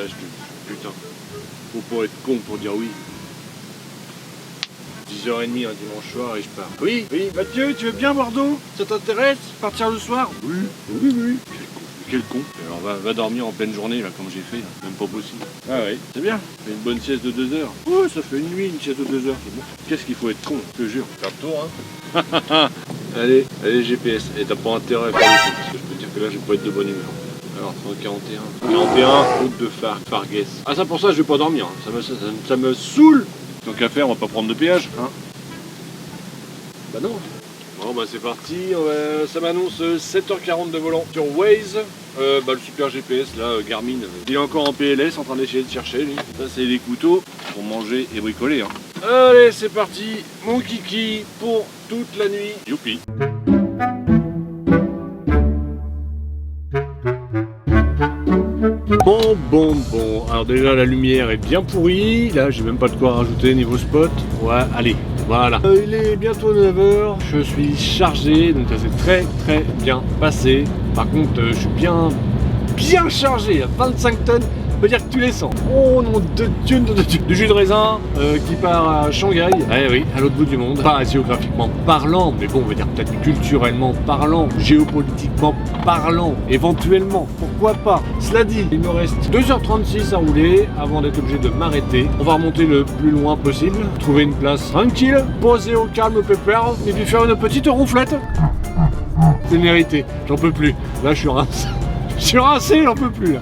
péage, putain. Faut pas être con pour dire oui. 10h30 un dimanche soir et je pars. Oui, Mathieu, tu veux bien Bordeaux? Ça t'intéresse? Partir le soir? Oui. Quel con. Alors va dormir en pleine journée là comme j'ai fait, là. Même pas possible. Ah oui, c'est bien. Fais une bonne sieste de 2 heures. Oh, ça fait une nuit, une sieste de 2 heures. C'est bon. Qu'est-ce qu'il faut être con, je te jure. Faire le tour, hein. Allez, GPS. Et t'as pas intérêt à faire le tour, parce que je peux te dire que là, je vais pas être de bonne humeur. Alors, 141, route de Fargues. Ah, ça pour ça, je vais pas dormir. Hein. Ça me saoule. Tant qu'à faire, on va pas prendre de péage, hein. Bah non. Bon bah c'est parti, ça m'annonce 7h40 de volant sur Waze, le super GPS là, Garmin, il est encore en PLS en train d'essayer de chercher lui. Ça c'est des couteaux pour manger et bricoler. Hein. Allez c'est parti, mon kiki pour toute la nuit, youpi. Bon, alors déjà la lumière est bien pourrie, là j'ai même pas de quoi rajouter niveau spot, ouais allez. Voilà. Il est bientôt 9h, je suis chargé, donc ça s'est très bien passé. Par contre, je suis bien chargé, à 25 tonnes, on peut dire que tu les sens. Oh nom de Dieu, du jus de raisin qui part à Shanghai. Eh oui, à l'autre bout du monde. Pas géographiquement parlant, mais bon, on va dire peut-être culturellement parlant, géopolitiquement parlant, éventuellement, pourquoi pas. Cela dit, il me reste 2h36 à rouler avant d'être obligé de m'arrêter. On va remonter le plus loin possible, trouver une place tranquille, poser au calme, au pépère, et puis faire une petite ronflette. C'est mérité, j'en peux plus. Là, je suis rincé, j'en peux plus là.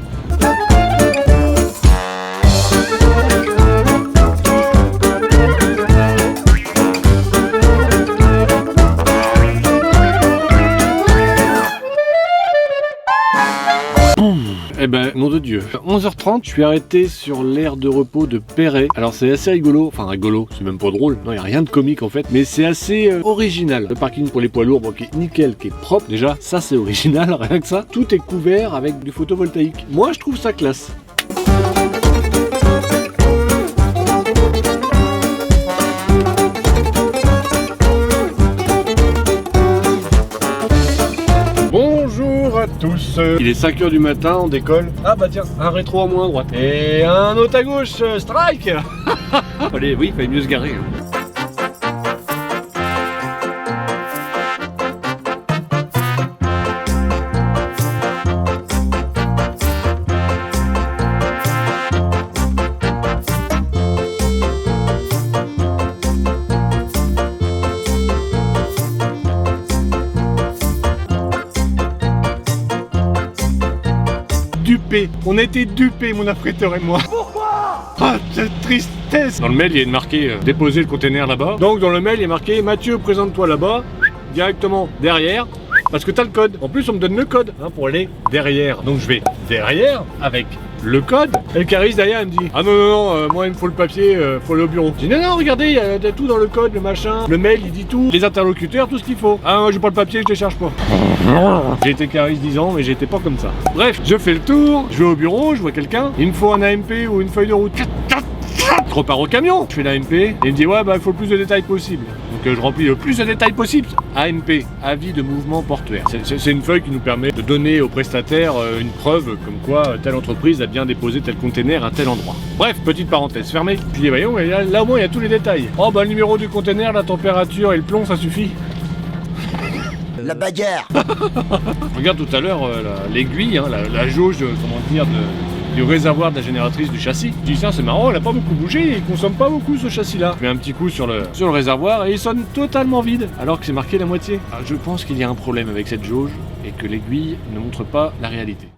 Eh ben, nom de Dieu. 11h30, je suis arrêté sur l'aire de repos de Perret. Alors c'est assez rigolo, enfin rigolo, c'est même pas drôle, non, il n'y a rien de comique en fait, mais c'est assez original. Le parking pour les poids lourds, bon, qui est nickel, qui est propre, déjà, ça c'est original, rien que ça. Tout est couvert avec du photovoltaïque. Moi, je trouve ça classe. À tous. Il est 5h du matin, on décolle. Ah bah tiens, un rétro en moins à droite. Et un autre à gauche, strike. Allez, oui, il fallait mieux se garer. Dupé. On a été dupés, mon affréteur et moi. Pourquoi? Ah, cette tristesse. Dans le mail, il y a marqué déposer le container là-bas. Donc dans le mail, il est marqué Mathieu, présente-toi là-bas, directement derrière, parce que t'as le code. En plus, on me donne le code pour aller derrière. Donc je vais derrière avec le code. Et le cariste derrière, il me dit ah non, moi il me faut le papier, faut aller au bureau. Je dis non, regardez, il y a tout dans le code, le machin, le mail, il dit tout, les interlocuteurs, tout ce qu'il faut. Ah, moi j'ai pas le papier, je les cherche pas. J'ai été cariste 10 ans, mais j'étais pas comme ça. Bref, je fais le tour, je vais au bureau, je vois quelqu'un, il me faut un AMP ou une feuille de route. Je repars au camion, je fais l'AMP, et il me dit ouais, bah il faut le plus de détails possible. Donc je remplis le plus de détails possible. AMP, avis de mouvement portuaire. C'est une feuille qui nous permet de donner au prestataire une preuve comme quoi telle entreprise a bien déposé tel container à tel endroit. Bref, petite parenthèse fermée. Je dis voyons, là au moins il y a tous les détails. Oh bah le numéro du container, la température et le plomb, ça suffit. La bagarre. Regarde tout à l'heure l'aiguille, la jauge, comment dire, du réservoir de la génératrice du châssis. Je dis tiens c'est marrant, elle a pas beaucoup bougé, il consomme pas beaucoup ce châssis là. Je mets un petit coup sur le réservoir et il sonne totalement vide alors que c'est marqué la moitié. Alors, je pense qu'il y a un problème avec cette jauge et que l'aiguille ne montre pas la réalité.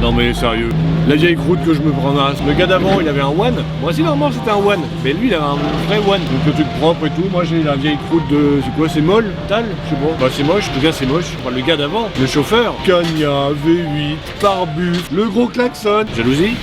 Non mais sérieux, la vieille croûte que je me ramasse. Le gars d'avant il avait un one, moi aussi normalement c'était un one, mais lui il avait un vrai one, donc le truc propre et tout. Moi j'ai la vieille croûte de, c'est quoi, c'est molle, tal, je sais pas. Bah c'est moche, le gars c'est moche. Enfin, le gars d'avant, le chauffeur, Cagna, V8, pare-bus, le gros klaxon. Jalousie.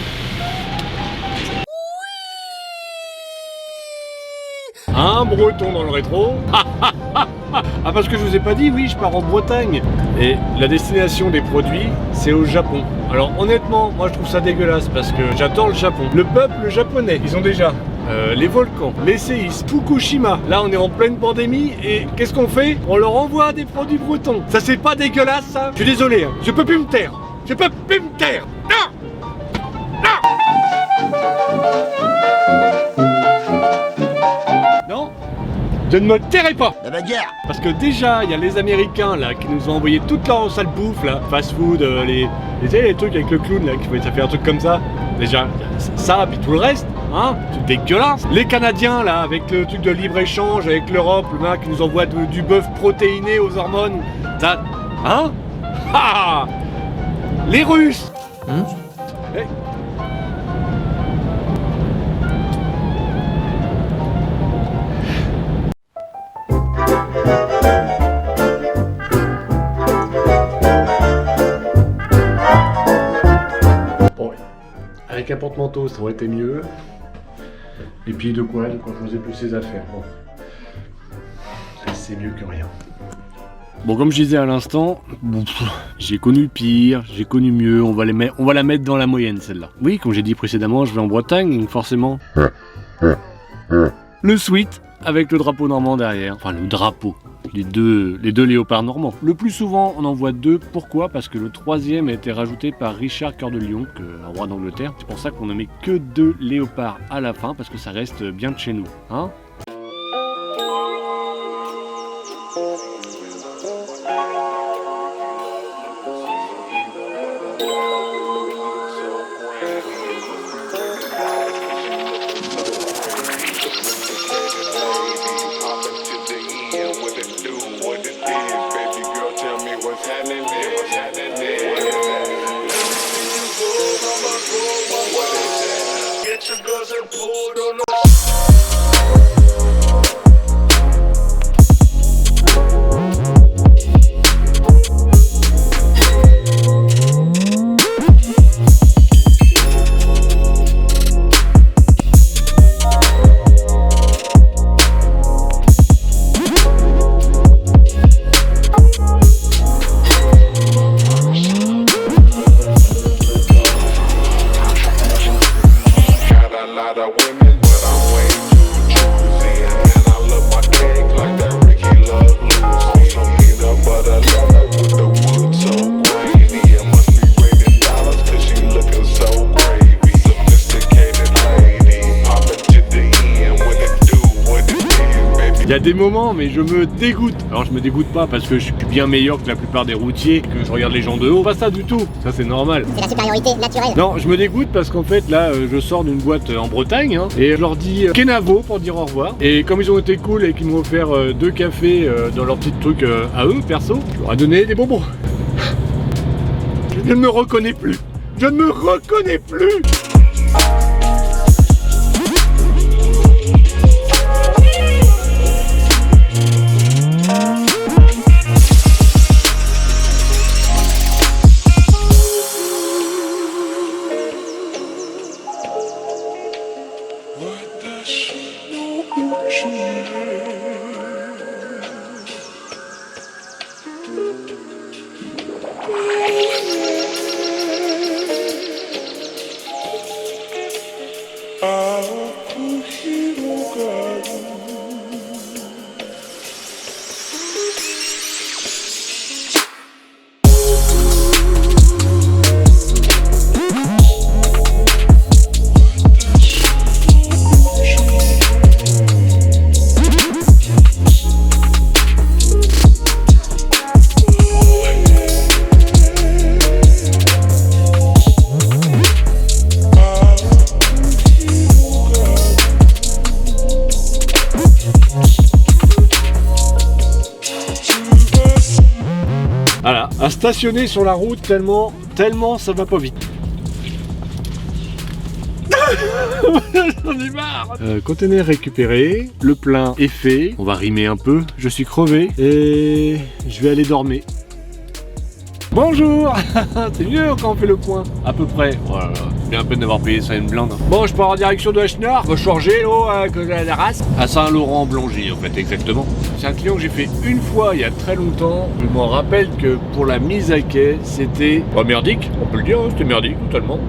Un un breton dans le rétro. Ah, parce que je vous ai pas dit, oui, je pars en Bretagne. Et la destination des produits, c'est au Japon. Alors honnêtement, moi je trouve ça dégueulasse parce que j'adore le Japon. Le peuple japonais, ils ont déjà les volcans, les séismes, Fukushima. Là on est en pleine pandémie et qu'est-ce qu'on fait? On leur envoie des produits bretons. Ça c'est pas dégueulasse ça? Je suis désolé, hein. Je peux plus me taire. Je peux plus me taire. Non, je ne me tairai pas. La bagarre. Parce que déjà, il y a les Américains là qui nous ont envoyé toute leur sale bouffe là, fast food, les trucs avec le clown là, ça fait un truc comme ça. Déjà, ça, puis tout le reste, hein, c'est dégueulasse. Les Canadiens là, avec le truc de libre-échange avec l'Europe, le mec qui nous envoie du bœuf protéiné aux hormones, ça, hein? Ah, les Russes. Hey. Avec un porte-manteau, ça aurait été mieux. Et puis de quoi poser plus ses affaires. Bon. C'est mieux que rien. Bon, comme je disais à l'instant, j'ai connu pire, j'ai connu mieux, on va la mettre dans la moyenne celle-là. Oui, comme j'ai dit précédemment, je vais en Bretagne, donc forcément. Le sweat avec le drapeau normand derrière. Enfin, le drapeau. Les deux léopards normands. Le plus souvent, on en voit deux. Pourquoi? Parce que le troisième a été rajouté par Richard Cœur de Lion, un roi d'Angleterre. C'est pour ça qu'on ne met que 2 léopards à la fin, parce que ça reste bien de chez nous. Hein? Il y a des moments, mais je me dégoûte. Alors je me dégoûte pas parce que je suis bien meilleur que la plupart des routiers, que je regarde les gens de haut. Pas ça du tout, ça c'est normal. C'est la supériorité naturelle. Non, je me dégoûte parce qu'en fait là, je sors d'une boîte en Bretagne hein, et je leur dis Kenavo pour dire au revoir. Et comme ils ont été cool et qu'ils m'ont offert 2 cafés dans leur petit truc à eux, perso, je leur ai donné des bonbons. Je ne me reconnais plus. Je ne me reconnais plus. Voilà, à stationner sur la route tellement ça va pas vite. J'en ai marre. Conteneur récupéré, le plein est fait, on va rimer un peu, je suis crevé et je vais aller dormir. Bonjour. C'est mieux quand on fait le point. À peu près. Voilà. Bien un peu d'avoir payé ça une blinde. Bon, je pars en direction de Hachenard. Je charger l'eau à la race. À Saint-Laurent-Blangy, en fait, exactement. C'est un client que j'ai fait une fois il y a très longtemps. Je m'en rappelle que pour la mise à quai, c'était merdique. On peut le dire, hein, c'était merdique totalement.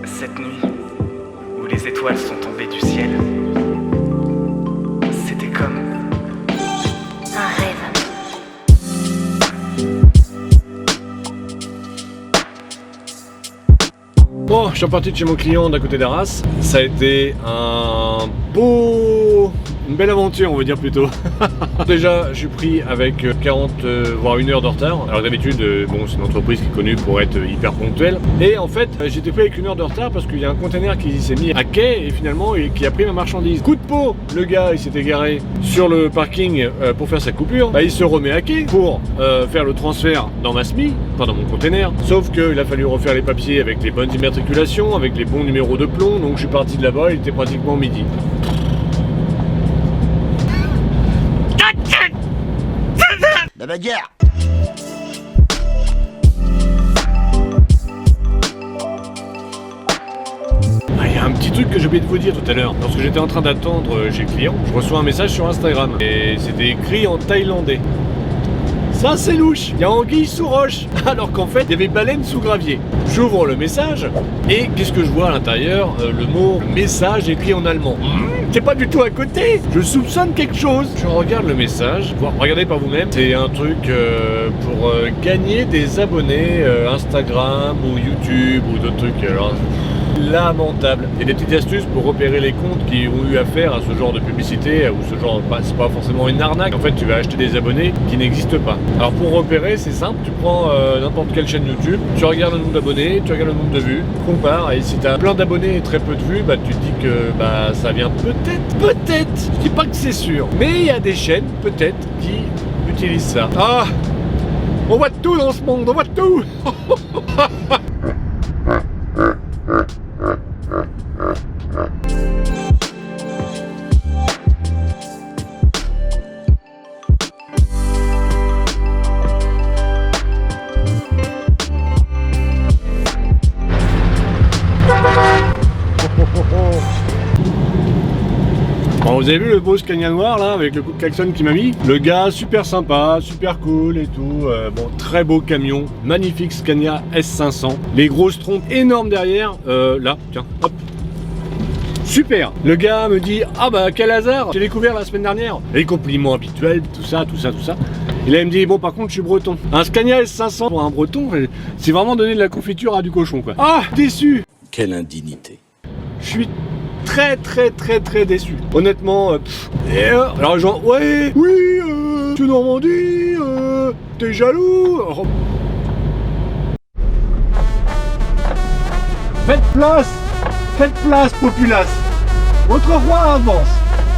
Cette nuit, où les étoiles sont tombées du ciel, c'était comme un rêve. Bon, je suis reparti de chez mon client d'à côté d'Arras. Ça a été une belle aventure, on va dire plutôt. Déjà, je suis pris avec 40 voire 1 heure de retard. Alors d'habitude, bon, c'est une entreprise qui est connue pour être hyper ponctuelle. Et en fait, j'étais pris avec 1 heure de retard parce qu'il y a un container qui s'est mis à quai et finalement qui a pris ma marchandise. Coup de peau, le gars, il s'était garé sur le parking pour faire sa coupure. Bah, il se remet à quai pour faire le transfert dans ma SMI, enfin dans mon container. Sauf qu'il a fallu refaire les papiers avec les bonnes immatriculations, avec les bons numéros de plomb. Donc je suis parti de là-bas, il était pratiquement midi. La bagarre. Il y a un petit truc que j'ai oublié de vous dire tout à l'heure. Lorsque j'étais en train d'attendre chez le client, je reçois un message sur Instagram et c'était écrit en thaïlandais. Ça c'est louche, il y a anguille sous roche, alors qu'en fait il y avait baleine sous gravier. J'ouvre le message et qu'est-ce que je vois à l'intérieur? Le mot message écrit en allemand. C'est pas du tout à côté, je soupçonne quelque chose. Je regarde le message, regardez par vous-même, c'est un truc pour gagner des abonnés Instagram ou YouTube ou d'autres trucs. Alors, lamentable. Il y a des petites astuces pour repérer les comptes qui ont eu affaire à ce genre de publicité ou ce genre, c'est pas forcément une arnaque. En fait, tu vas acheter des abonnés qui n'existent pas. Alors pour repérer, c'est simple, tu prends n'importe quelle chaîne YouTube, tu regardes le nombre d'abonnés, tu regardes le nombre de vues, tu compares et si tu as plein d'abonnés et très peu de vues, bah tu te dis que bah ça vient peut-être, je dis pas que c'est sûr, mais il y a des chaînes peut-être qui utilisent ça. Ah, on voit tout dans ce monde, on voit tout. Bon, vous avez vu le beau Scania noir là avec le coup de klaxon qu'il m'a mis? Le gars super sympa, super cool et tout, bon très beau camion, magnifique Scania S500, les grosses trompes énormes derrière, là, tiens, hop. Super. Le gars me dit ah bah quel hasard, j'ai découvert la semaine dernière. Les compliments habituels, tout ça. Et là il me dit bon par contre je suis breton. Un Scania S500 pour un breton, c'est vraiment donner de la confiture à du cochon quoi. Ah déçu. Quelle indignité. Je suis très déçu. Honnêtement, alors les gens, ouais, oui, tu Normandie, t'es jaloux. Alors, faites place, populace. Votre roi avance.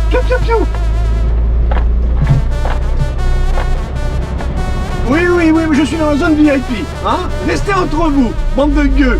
Piou, piou, piou. Oui, je suis dans la zone VIP. Hein? Restez entre vous, bande de gueux.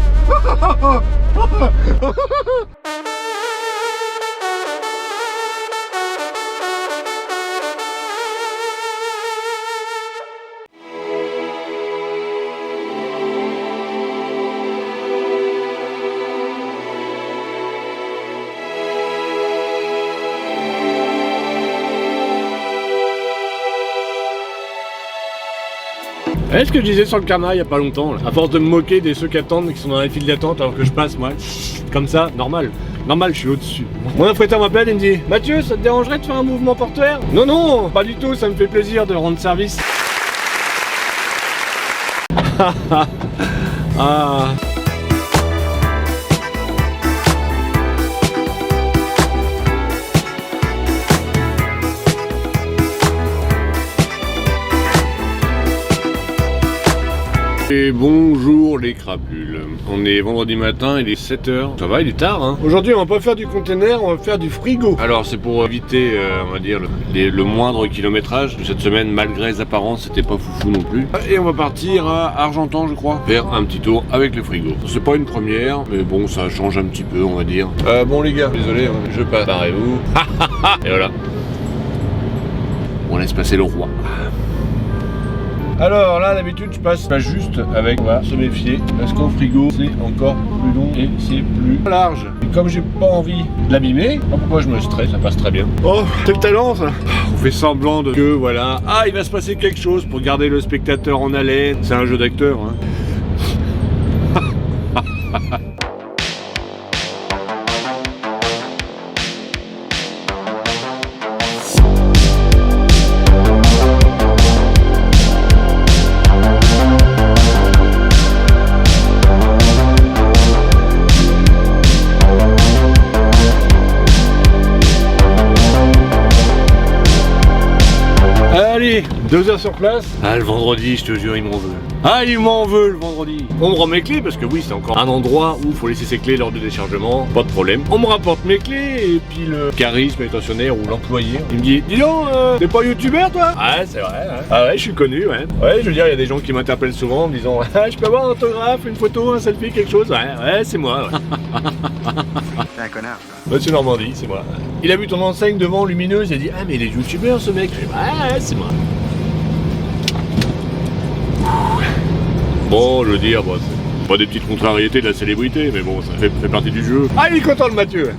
Est-ce que je disais sur le karma il y a pas longtemps, là, à force de me moquer des ceux qui attendent, qui sont dans les files d'attente alors que je passe moi, comme ça, normal, je suis au-dessus. Mon affréteur m'appelle et me dit Mathieu, ça te dérangerait de faire un mouvement porteur? Non, pas du tout, ça me fait plaisir de rendre service. Ah. Et bonjour les crapules. On est vendredi matin, il est 7h. Ça va, il est tard hein. Aujourd'hui on va pas faire du container, on va faire du frigo. Alors c'est pour éviter, on va dire, le moindre kilométrage. Cette semaine, malgré les apparences, c'était pas foufou non plus. Et on va partir à Argentan je crois, faire un petit tour avec le frigo. C'est pas une première, mais bon ça change un petit peu on va dire. Bon les gars, désolé, je passe. Parez-vous. Et voilà. On laisse passer le roi. Alors là d'habitude je passe pas juste avec, on va se méfier parce qu'au frigo c'est encore plus long et c'est plus large. Et comme j'ai pas envie de l'abîmer, pourquoi je me stresse, ça passe très bien. Oh quel talent ça. On fait semblant de que voilà, ah il va se passer quelque chose pour garder le spectateur en haleine. C'est un jeu d'acteur hein. Allez, 2 heures sur place. Ah le vendredi, je te jure, il m'en veut. Ah il m'en veut le vendredi. On me rend mes clés parce que oui, c'est encore un endroit où il faut laisser ses clés lors du déchargement. Pas de problème. On me rapporte mes clés et puis le charisme manutentionnaire ou l'employé, il me dit, dis donc, t'es pas youtubeur toi? Ah c'est vrai. Hein. Ah ouais, je suis connu, ouais. Ouais, je veux dire, il y a des gens qui m'interpellent souvent en me disant, ah, je peux avoir un autographe, une photo, un selfie, quelque chose? Ouais, c'est moi. Ouais. T'es un connard. Monsieur Normandie, c'est moi. Il a vu ton enseigne devant lumineuse, il a dit, ah mais il est youtubeur ce mec. Je dis, ouais, c'est moi. Bon, je veux dire, bon, c'est pas des petites contrariétés de la célébrité, mais bon, ça fait partie du jeu. Ah, il est content le Mathieu.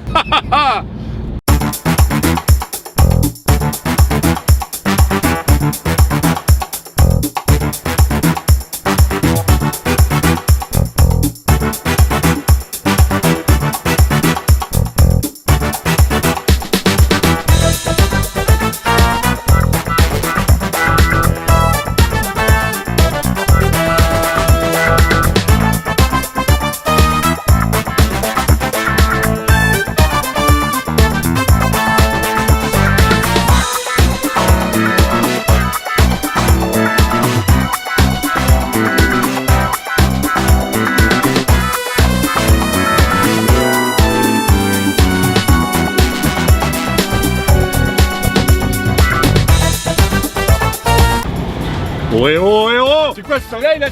Oh héros, c'est quoi ce soleil là?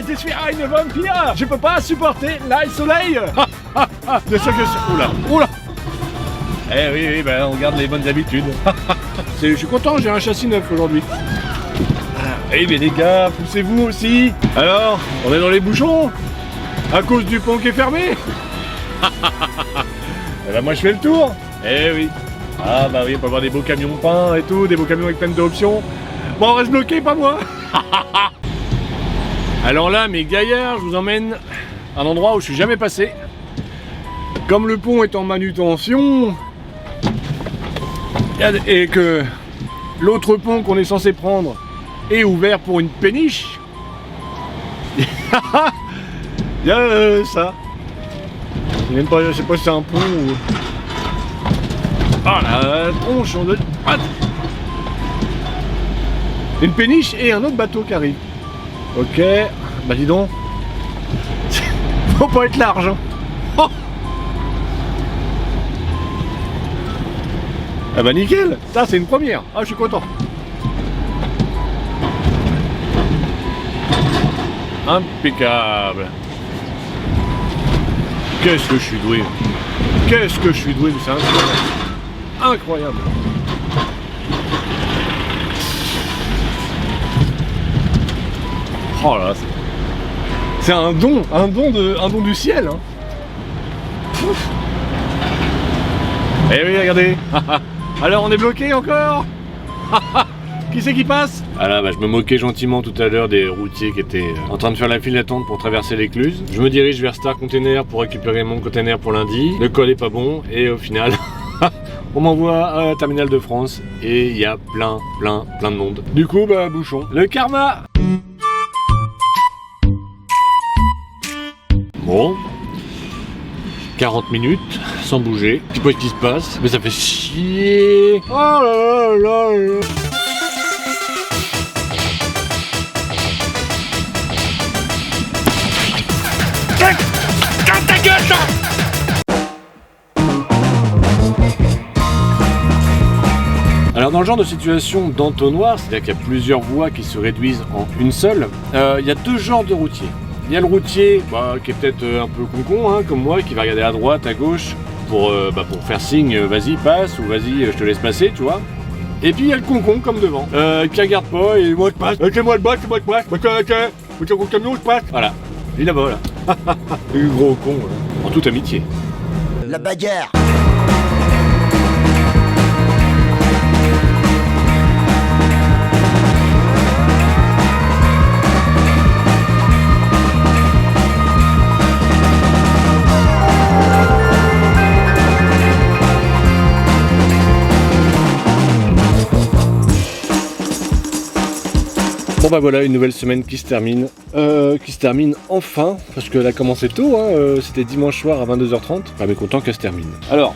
Je suis une vampire. Je peux pas supporter le soleil. De ce que c'est. Oula. Eh oui, ben on garde les bonnes habitudes. Je suis content, j'ai un châssis neuf aujourd'hui. Eh mais les gars, poussez-vous aussi. Alors, on est dans les bouchons à cause du pont qui est fermé. Eh ben moi je fais le tour. Eh oui. Ah bah oui, on peut avoir des beaux camions peints et tout, des beaux camions avec plein d'options. Bon, on reste bloqué, pas moi. Alors là, mes gaillards, je vous emmène à un endroit où je suis jamais passé. Comme le pont est en manutention et que l'autre pont qu'on est censé prendre est ouvert pour une péniche, il y a ça. Même pas, je sais pas si c'est un pont ou... Ah la tronche de... Une péniche et un autre bateau qui arrive. Ok, bah dis donc. Faut pas être large hein. Oh ah bah nickel. Ça c'est une première. Ah je suis content. Impeccable. Qu'est-ce que je suis doué. Qu'est-ce que je suis doué, c'est incroyable. Incroyable. Oh là, c'est un don du ciel. Hein. Eh oui, regardez. Alors on est bloqué encore. Qui c'est qui passe? Ah là, bah, je me moquais gentiment tout à l'heure des routiers qui étaient en train de faire la file d'attente pour traverser l'écluse. Je me dirige vers Star Container pour récupérer mon container pour lundi. Le code est pas bon et au final, on m'envoie à la terminale de France et il y a plein de monde. Du coup, bah bouchon. Le karma. Bon, 40 minutes sans bouger. Je sais pas ce qui se passe, mais ça fait chier. Oh là là là. Alors dans le genre de situation d'entonnoir, c'est-à-dire qu'il y a plusieurs voies qui se réduisent en une seule, il y a deux genres de routiers. Il y a le routier qui est peut-être un peu con-con, hein, comme moi, qui va regarder à droite, à gauche, pour faire signe, vas-y passe, ou vas-y je te laisse passer, tu vois. Et puis il y a le con-con comme devant, qui regarde pas, et moi je passe, c'est moi le bas, c'est moi je passe, ok, gros camion je passe. Voilà, lui là-bas là. Le gros con, en toute amitié. La bagarre. Bon bah voilà, une nouvelle semaine qui se termine enfin, parce qu'elle a commencé tôt, hein, c'était dimanche soir à 22h30, enfin mais content qu'elle se termine. Alors,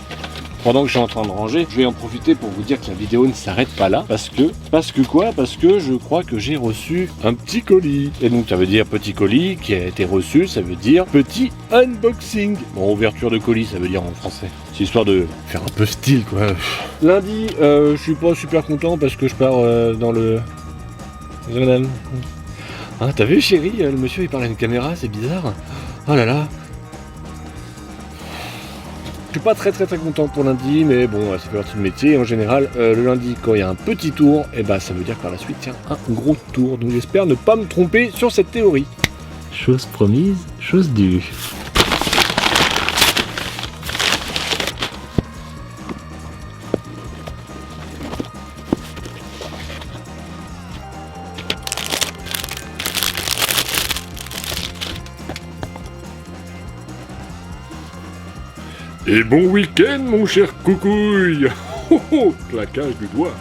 pendant que je suis en train de ranger, je vais en profiter pour vous dire que la vidéo ne s'arrête pas là, parce que je crois que j'ai reçu un petit colis. Et donc ça veut dire petit colis qui a été reçu, ça veut dire petit unboxing. Bon, ouverture de colis, ça veut dire en français. C'est histoire de faire un peu style, quoi. Lundi, je suis pas super content parce que je pars dans le... Ah, t'as vu chérie, le monsieur il parle à une caméra, c'est bizarre. Oh là là. Je suis pas très content pour lundi, mais bon, ça fait partie du métier. En général, le lundi, quand il y a un petit tour, et bah ça veut dire que par la suite, il y a un gros tour. Donc j'espère ne pas me tromper sur cette théorie. Chose promise, chose due. Et bon week-end, mon cher coucouille. Oh, claquage du doigt.